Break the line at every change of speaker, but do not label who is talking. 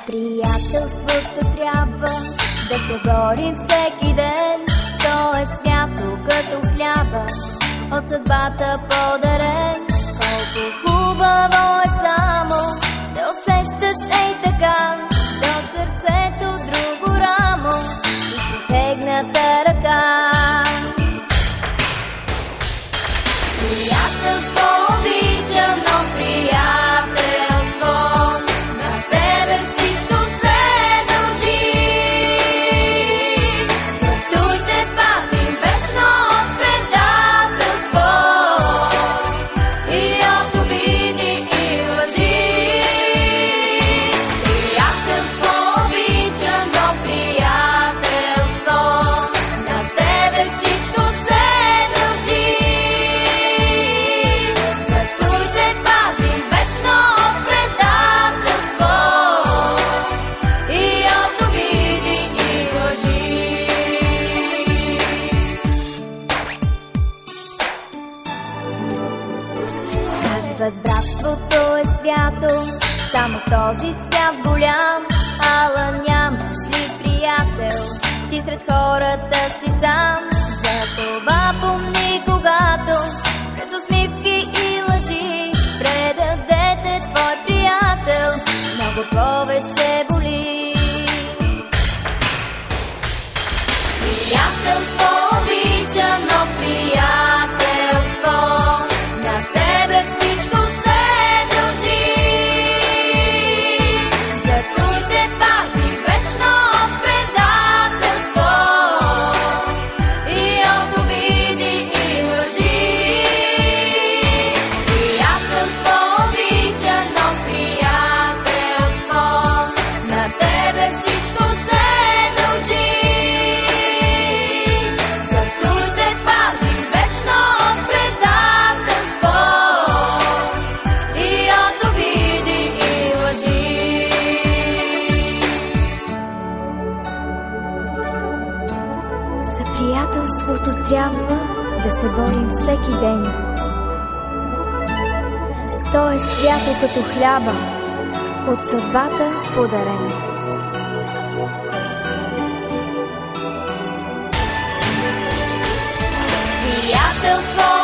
Приятелството трябва да се борим всеки ден. То е свято като хляба, от съдбата подарен. Колко хубаво е само да усещаш ей така до сърцето друго рамо и протегната ръка. Приятелство обичано, приятелство, на тебе всичко се дължи. Зато се пазим вечно от предателство и от обиди и лъжи. Приятелство обичано, приятелство, на тебе всичко се дължи. Братството е свято, само в този свят голям. Ала нямаш ли приятел, ти сред хората си сам. Затова помни, когато през усмивки и лъжи предадете твой приятел, много повече боли. Приятелство обичано, приятелство, на тебе всичко се дължи. Зато се пази вечно от предателство и от обиди и лъжи. Приятелство обичано, приятелство, на тебе всичко се дължи. Зато се пази вечно от предателство и от обиди и лъжи. За приятелството трябва да се борим всеки ден. То е свято като хляба, от съдбата подарен. Приятелство